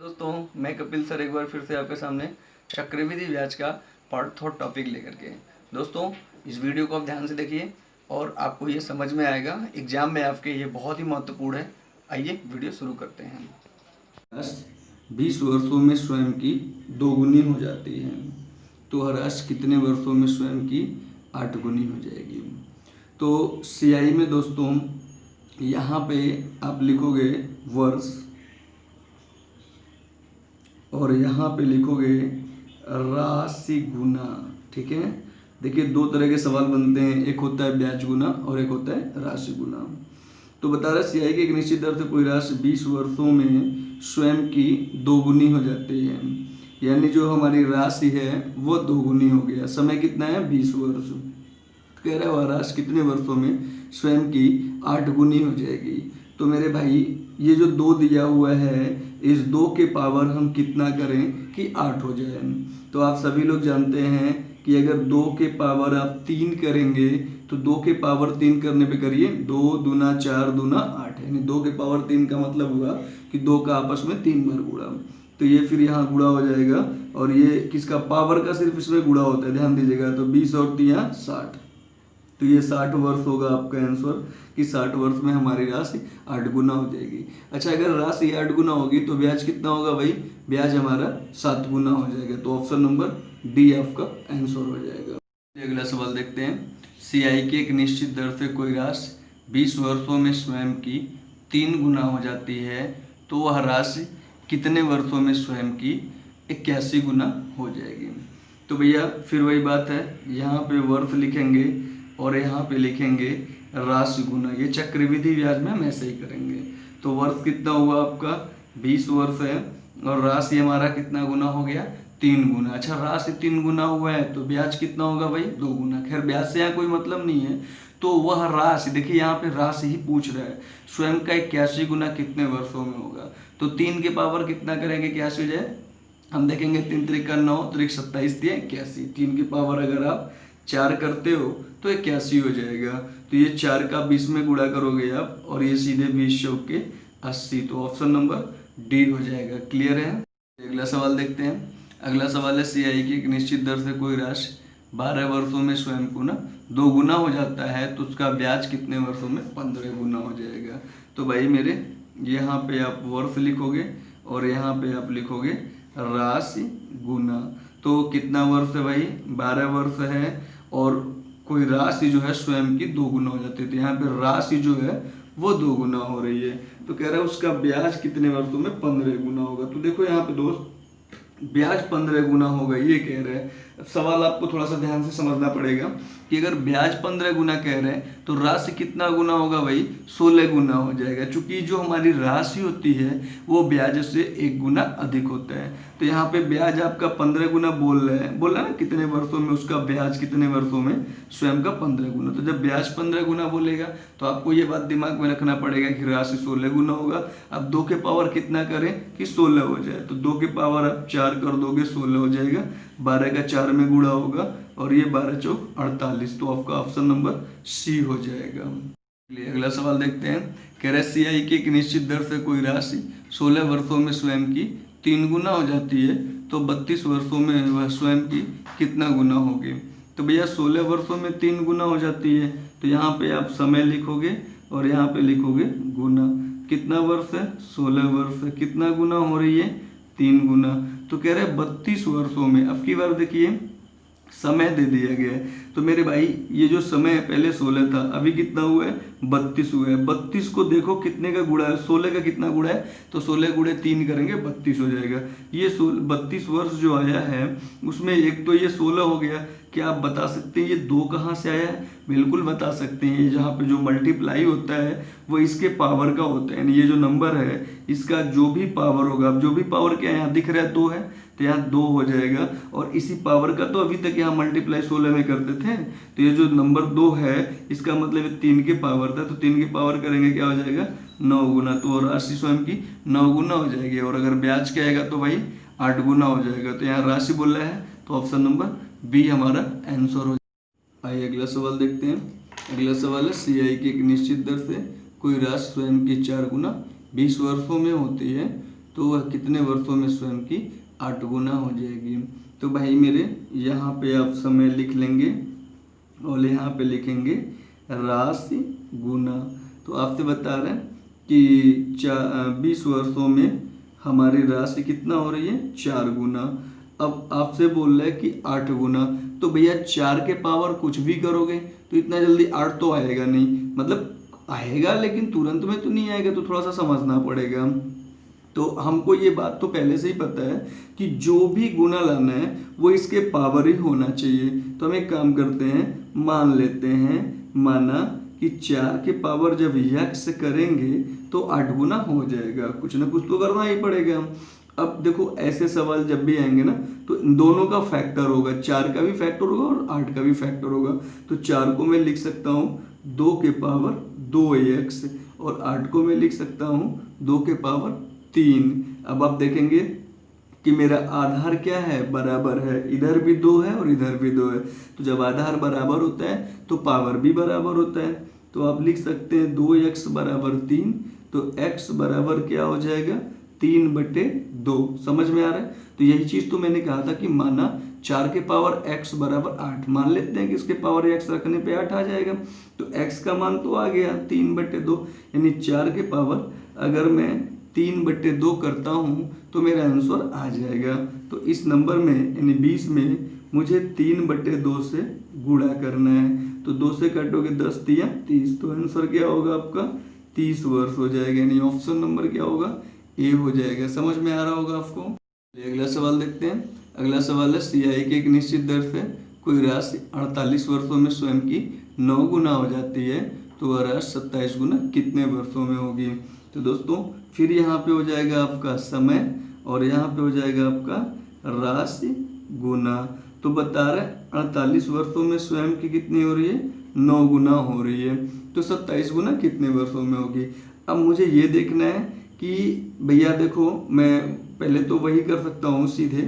दोस्तों, मैं कपिल सर एक बार फिर से आपके सामने चक्रवृद्धि ब्याज का पार्ट 4 टॉपिक लेकर के। दोस्तों, इस वीडियो को आप ध्यान से देखिए और आपको ये समझ में आएगा। एग्जाम में आपके ये बहुत ही महत्वपूर्ण है। आइए वीडियो शुरू करते हैं। 20 वर्षों में स्वयं की दोगुनी हो जाती है, तो हर राशि कितने वर्षों में स्वयं की 8 गुनी हो जाएगी। तो CI में दोस्तों यहाँ पे आप लिखोगे वर्ष और यहाँ पे लिखोगे राशि गुना। ठीक है, देखिए दो तरह के सवाल बनते हैं, एक होता है ब्याज गुना और एक होता है राशि गुना। तो बता रहा है CI की एक निश्चित दर से कोई राशि 20 वर्षों में स्वयं की दोगुनी हो जाती है, यानी जो हमारी राशि है वो दोगुनी हो गया। समय कितना है? 20 वर्ष। कह रहा है वह राशि कितने वर्षों में स्वयं की 8 गुनी हो जाएगी। तो मेरे भाई ये जो 2 दिया हुआ है, इस 2 के पावर हम कितना करें कि 8 हो जाए। तो आप सभी लोग जानते हैं कि अगर 2 के पावर आप 3 करेंगे तो 2 के पावर 3 करने पे करिए 2 दूना 4 दूना 8, यानी 2 के पावर 3 का मतलब हुआ कि 2 का आपस में 3 बार गुणा। तो ये फिर यहाँ गुणा हो जाएगा और ये किसका पावर का सिर्फ इसमें गुणा होता है, ध्यान दीजिएगा। तो 20 और 3 60, तो ये 60 वर्ष होगा आपका आंसर कि 60 वर्ष में हमारी राशि 8 गुना हो जाएगी। अच्छा, अगर राशि 8 गुना होगी तो ब्याज कितना होगा भाई? ब्याज हमारा 7 गुना हो जाएगा। तो ऑप्शन नंबर डी आपका आंसर हो जाएगा। अगला सवाल देखते हैं। CI की एक निश्चित दर से कोई राशि 20 वर्षों में स्वयं की 3 गुना हो जाती है, तो वह राशि कितने वर्षों में स्वयं की 81 गुना हो जाएगी। तो भैया फिर वही बात है, यहाँ पे वर्ष लिखेंगे और यहाँ पे लिखेंगे राशि गुना। ये चक्रवृद्धि ब्याज में हम ऐसे ही करेंगे। तो वर्ष कितना हुआ आपका? 20 वर्ष है और राशि हमारा कितना गुना हो गया? 3 गुना। अच्छा, राशि 3 गुना हुआ है तो ब्याज कितना होगा भाई? 2 गुना। खैर ब्याज से यहाँ कोई मतलब नहीं है। तो वह राशि, देखिए यहाँ पे राशि ही पूछ रहा है, स्वयं का 81 गुना कितने वर्षों में होगा। तो 3 के पावर कितना करेंगे? 81 हो जाए। हम देखेंगे 3 त्रिक 9, त्रिक 27 दिए 81। 3 की पावर अगर आप 4 करते हो तो 81 हो जाएगा। तो ये 4 का 20 में गुणा करोगे आप और ये सीधे 20 चौक के 80। तो ऑप्शन नंबर डी हो जाएगा। क्लियर है? अगला सवाल देखते हैं। अगला सवाल है CI की एक निश्चित दर से कोई राशि 12 वर्षों में स्वयं को 2 गुना हो जाता है, तो उसका ब्याज कितने वर्षों में? 15 गुना हो जाएगा। तो भाई मेरे यहाँ पे आप वर्ष लिखोगे और यहाँ पे आप लिखोगे राशि गुना। तो कितना वर्ष है भाई? 12 वर्ष है और कोई राशि जो है स्वयं की 2 गुना हो जाती है। तो यहाँ पे राशि जो है वो 2 गुना हो रही है। तो कह रहा है उसका ब्याज कितने वर्षों में? 15 गुना होगा। तो देखो यहाँ पे दोस्त, ब्याज 15 गुना होगा ये कह रहे हैं। सवाल आपको थोड़ा सा ध्यान से समझना पड़ेगा कि अगर ब्याज 15 गुना कह रहे हैं तो राशि कितना गुना होगा भाई? 16 गुना हो जाएगा। चूंकि जो हमारी राशि होती है वो ब्याज से 1 गुना अधिक होता है। तो यहाँ पे ब्याज आपका 15 गुना बोल रहे हैं, बोला ना कितने वर्षों में उसका ब्याज कितने वर्षों में स्वयं का 15 गुना। तो जब ब्याज 15 गुना बोलेगा तो आपको ये बात दिमाग में रखना पड़ेगा कि राशि 16 गुना होगा। अब 2 के पावर कितना करें कि 16 हो जाए। तो 2 के पावर आप 4 कर दोगे 16 हो जाएगा। 12 का 4 में गुणा होगा और ये 12 चौक 48। तो आपका ऑप्शन नंबर सी हो जाएगा। अगला सवाल देखते हैं। कह रहे CI की एक निश्चित दर से कोई राशि 16 वर्षों में स्वयं की 3 गुना हो जाती है, तो 32 वर्षों में वह स्वयं की कितना गुना होगी। तो भैया 16 वर्षों में 3 गुना हो जाती है, तो यहाँ पे आप समय लिखोगे और यहाँ पे लिखोगे गुना। कितना वर्ष है? 16 वर्ष है। कितना गुना हो रही है? 3 गुना। तो कह रहे हैं 32 वर्षों में। अब की बार देखिए समय दे दिया गया है, तो मेरे भाई ये जो समय है पहले 16 था, अभी कितना हुआ है? 32 हुआ है। 32 को देखो कितने का गुणा है? 16 का कितना गुणा है? तो 16 गुणे 3 करेंगे 32 हो जाएगा। ये 32 वर्ष जो आया है उसमें एक तो ये 16 हो गया। क्या आप बता सकते हैं ये 2 कहाँ से आया है? बिल्कुल बता सकते हैं। ये जहाँ पे जो मल्टीप्लाई होता है वो इसके पावर का होता है, यानी ये जो नंबर है इसका जो भी पावर होगा, अब जो भी पावर क्या यहाँ दिख रहा है 2 है, तो यहाँ 2 हो जाएगा। और इसी पावर का तो अभी तक यहाँ मल्टीप्लाई 16 में करते थे। तो ये जो नंबर 2 है इसका मतलब 3 के पावर था, तो 3 के पावर करेंगे क्या हो जाएगा? 9 गुना। तो राशि स्वयं की 9 गुना हो जाएगी। और अगर ब्याज क्या आएगा तो भाई 8 गुना हो जाएगा। तो यहाँ राशि बोल रहा है तो ऑप्शन नंबर बी हमारा आंसर हो जाएगा। आइए अगला सवाल देखते हैं। अगला सवाल है CI की एक निश्चित दर से कोई राशि स्वयं की 4 गुना 20 वर्षों में होती है, तो वह कितने वर्षों में स्वयं की 8 गुना हो जाएगी। तो भाई मेरे यहाँ पे आप समय लिख लेंगे और यहाँ पे लिखेंगे राशि गुना। तो आपसे बता रहे हैं कि 20 वर्षों में हमारी राशि कितना हो रही है 4 गुना। अब आपसे बोल रहा है कि 8 गुना, तो भैया 4 के पावर कुछ भी करोगे तो इतना जल्दी 8 तो आएगा नहीं, मतलब आएगा लेकिन तुरंत में तो नहीं आएगा, तो थोड़ा सा समझना पड़ेगा। तो हमको ये बात तो पहले से ही पता है कि जो भी गुना लाना है वो इसके पावर ही होना चाहिए। तो हम एक काम करते हैं, मान लेते हैं, माना कि 4 के पावर जब यक्स करेंगे तो 8 गुना हो जाएगा, कुछ ना कुछ तो करना ही पड़ेगा। अब देखो ऐसे सवाल जब भी आएंगे ना तो दोनों का फैक्टर होगा, 4 का भी फैक्टर होगा और 8 का भी फैक्टर होगा। तो 4 को मैं लिख सकता हूँ 2 के पावर 2x और 8 को मैं लिख सकता हूँ 2 के पावर 3। अब आप देखेंगे कि मेरा आधार क्या है, बराबर है, इधर भी 2 है और इधर भी 2 है। तो जब आधार बराबर होता है तो पावर भी बराबर होता है। तो आप लिख सकते हैं 2x बराबर 3, तो x बराबर क्या हो जाएगा 3/2। समझ में आ रहा है। तो यही चीज तो मैंने कहा था कि माना 4 के पावर x बराबर 8, मान लेते हैं कि इसके पावर x रखने पे 8 आ जाएगा। तो x का मान तो आ गया 3/2, यानी 4 के पावर अगर मैं 3/2 करता हूँ तो मेरा आंसर आ जाएगा। तो इस नंबर में यानी 20 में मुझे 3/2 से गुणा करना है। तो 2 से काटोगे 10 तिया 30, तो आंसर क्या होगा आपका 30 वर्ष हो जाएगा, यानी ऑप्शन नंबर क्या होगा ए हो जाएगा। समझ में आ रहा होगा आपको। अगला सवाल देखते हैं। अगला सवाल है सियाई के एक निश्चित दर से कोई राशि 48 वर्षों में स्वयं की 9 गुना हो जाती है, तो वह राशि 27 गुना कितने वर्षों में होगी। तो दोस्तों फिर यहाँ पे हो जाएगा आपका समय और यहाँ पे हो जाएगा आपका राशि गुना। तो बता रहे 48 वर्षों में स्वयं की कितनी हो रही है 9 गुना हो रही है, तो 27 गुना कितने वर्षों में होगी। अब मुझे ये देखना है कि भैया देखो मैं पहले तो वही कर सकता हूँ सीधे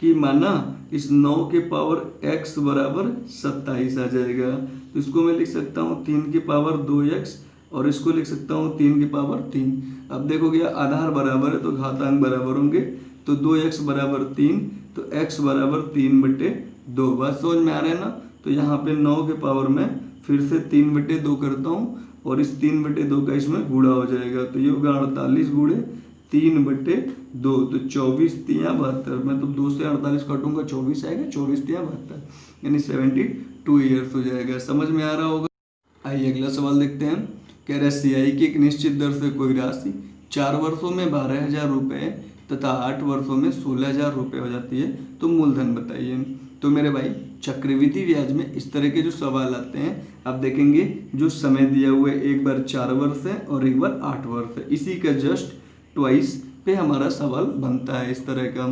कि माना इस 9 के पावर x बराबर 27 आ जाएगा। तो इसको मैं लिख सकता हूँ 3 की पावर 2x और इसको लिख सकता हूँ 3 की पावर 3। अब देखो क्या आधार बराबर है तो घातांक बराबर होंगे, तो 2x बराबर 3, तो x बराबर 3/2। बात समझ में आ रहा है ना। तो यहाँ पे 9 के पावर में फिर से 3/2 करता हूँ और इस 3/2 का इसमें गुणा हो जाएगा। तो ये होगा 48 गुणे 3/2, तो 24 तिया 72। मैं तो 2 से 48 काटूंगा 24 आएगा, 24 तिया 72, यानी 72 ईयर्स हो जाएगा। समझ में आ रहा होगा। आइए अगला सवाल देखते हैं। कह रहे सियाई की एक निश्चित दर से कोई राशि 4 वर्षों में 12,000 रुपये तथा 8 वर्षों में 16,000 रुपये हो जाती है, तो मूलधन बताइए। तो मेरे भाई चक्रवृद्धि ब्याज में इस तरह के जो सवाल आते हैं आप देखेंगे जो समय दिया हुआ है एक बार 4 वर्ष है और एक बार 8 वर्ष है, इसी का जस्ट ट्वाइस पे हमारा सवाल बनता है इस तरह का।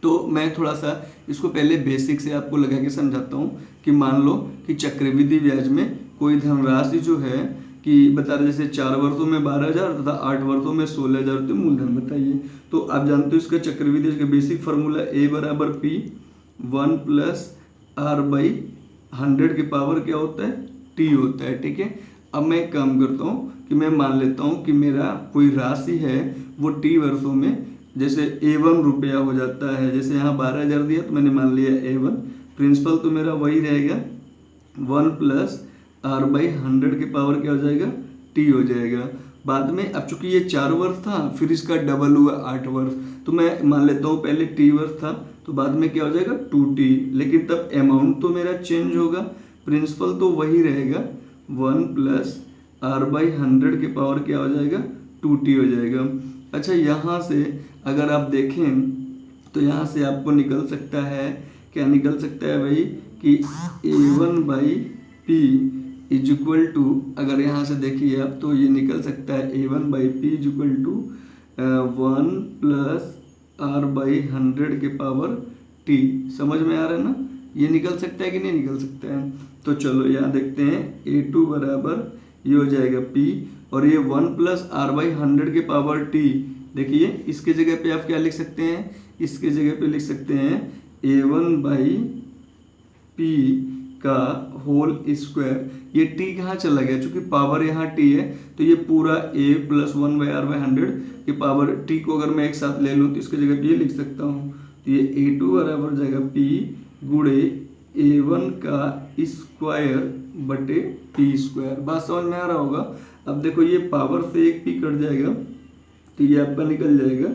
तो मैं थोड़ा सा इसको पहले बेसिक से आपको लगा के समझाता हूँ कि मान लो कि चक्रवृद्धि ब्याज में कोई धनराशि जो है कि बता रहे जैसे 4 वर्षों में 12,000 तथा 8 वर्षों में 16,000, तो मूलधन बताइए। तो आप जानते हो इसका चक्रवृद्धि ब्याज का बेसिक फार्मूला A बराबर P 1 + R/100 के पावर क्या होता है T होता है। ठीक है। अब मैं एक काम करता हूँ कि मैं मान लेता हूँ कि मेरा कोई राशि है वो T वर्षों में जैसे A1 रुपया हो जाता है। जैसे यहाँ 12,000 दिया तो मैंने मान लिया A1, प्रिंसिपल तो मेरा वही रहेगा 1 + R/100 के पावर क्या हो जाएगा T हो जाएगा। बाद में अब चूंकि ये 4 वर्ष था फिर इसका डबल हुआ 8 वर्ष, तो मैं मान लेता हूँ पहले T वर्ष था तो बाद में क्या हो जाएगा 2T, लेकिन तब अमाउंट तो मेरा चेंज होगा, प्रिंसिपल तो वही रहेगा 1 + R/100 के पावर क्या हो जाएगा 2T हो जाएगा। अच्छा यहाँ से अगर आप देखें तो यहाँ से आपको निकल सकता है, क्या निकल सकता है भाई कि A1/P = अगर यहाँ से देखिए आप तो ये निकल सकता है A1/P = 1 + R/100 के पावर T। समझ में आ रहा है ना। ये निकल सकता है कि नहीं निकल सकता है। तो चलो यहाँ देखते हैं A2 बराबर ये हो जाएगा P और ये 1 + R/100 के पावर T। देखिए इसके जगह पे आप क्या लिख सकते हैं, इसके जगह पे लिख सकते हैं A1/P का होल स्क्वायर, ये टी कहाँ चला गया, चूंकि पावर यहाँ टी है तो ये पूरा a प्लस 1/r/100, ये पावर टी को अगर मैं एक साथ ले लूँ तो इसकी जगह पे ये लिख सकता हूँ, तो ये a2 बराबर हो जाएगा p गुणे a1 का स्क्वायर बटे p स्क्वायर। बात समझ में आ रहा होगा। अब देखो ये पावर से एक p कट जाएगा तो ये आपका निकल जाएगा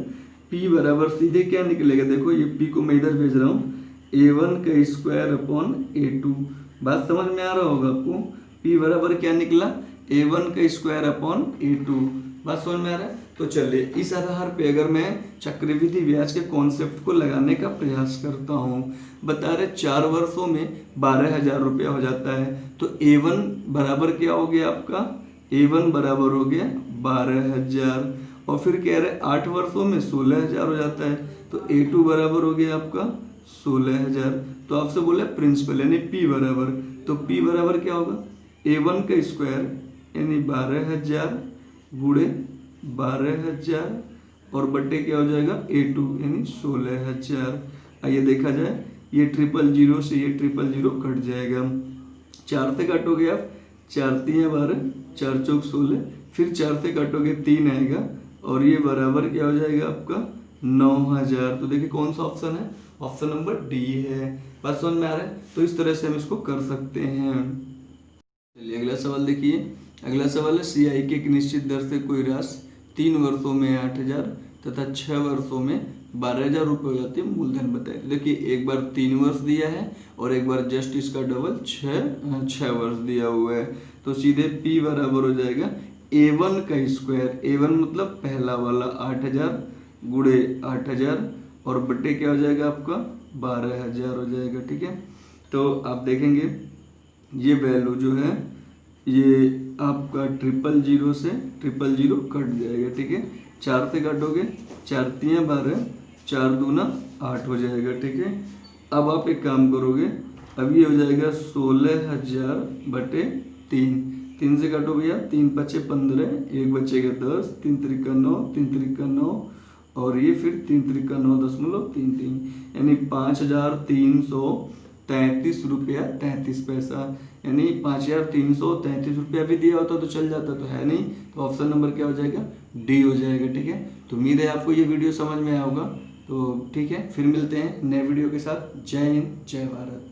p बराबर सीधे क्या निकलेगा, देखो ये p को मैं इधर भेज रहा हूँ, a1 का स्क्वायर अपॉन a2। बात समझ में आ रहा होगा आपको। p बराबर क्या निकला, a1 का स्क्वायर अपॉन a2। बात समझ में आ रहा है। तो चलिए इस आधार पे अगर मैं चक्रवृद्धि ब्याज के कॉन्सेप्ट को लगाने का प्रयास करता हूँ, बता रहे 4 वर्षों में 12,000 रुपया हो जाता है, तो a1 बराबर क्या हो गया आपका, a1 बराबर हो गया 12,000, और फिर कह रहे 8 वर्षों में 16,000 हो जाता है, तो a2 बराबर हो गया आपका 16,000। तो आपसे बोला प्रिंसिपल यानी p बराबर, तो p बराबर क्या होगा, a1 का स्क्वायर यानी 12,000 गुणे 12,000 और बट्टे क्या हो जाएगा a2 यानी 16,000। आइए देखा जाए, ये 000 से ये 000 कट जाएगा, 4 से काटोगे आप, 4 3 12, 4 चौक 16, फिर 4 से काटोगे 3 आएगा और ये बराबर क्या हो जाएगा आपका 9,000। तो देखिए कौन सा ऑप्शन है, ऑप्शन नंबर डी है। बात समझ में आ रहा है। तो इस तरह से हम इसको कर सकते हैं। चलिए अगला सवाल देखिए। अगला सवाल है सीआई की एक निश्चित दर से कोई राशि 3 वर्षों में 8,000 तथा 6 वर्षों में 12,000 रुपये हो जाती है, मूलधन बताइए। देखिए एक बार 3 वर्ष दिया है और एक बार जस्ट इसका डबल 6 वर्ष दिया हुआ है, तो सीधे p बराबर हो जाएगा a1 का स्क्वायर, a1 मतलब पहला वाला 8,000 गुणे 8,000 और बट्टे क्या हो जाएगा आपका 12,000 हो जाएगा। ठीक है, तो आप देखेंगे ये वैल्यू जो है ये आपका 000 से 000 कट जाएगा। ठीक है, 4 से काटोगे, 4 3 12, 4 दूना 8 हो जाएगा। ठीक है, अब आप एक काम करोगे, अब ये हो जाएगा 16,000 बटे 3 से काटोगे यार, 3 5 15, एक बचेगा 10, 3 त्रिका 9, 3 त्रिका 9 और ये फिर 3 त्रिका 9.33 यानी 5,333 रुपया 33 पैसा, यानी 5,333 रुपया भी दिया होता तो चल जाता, तो है नहीं, तो ऑप्शन नंबर क्या हो जाएगा, डी हो जाएगा। ठीक है, तो उम्मीद है आपको ये वीडियो समझ में आया होगा। तो ठीक है, फिर मिलते हैं नए वीडियो के साथ। जय हिंद, जय भारत।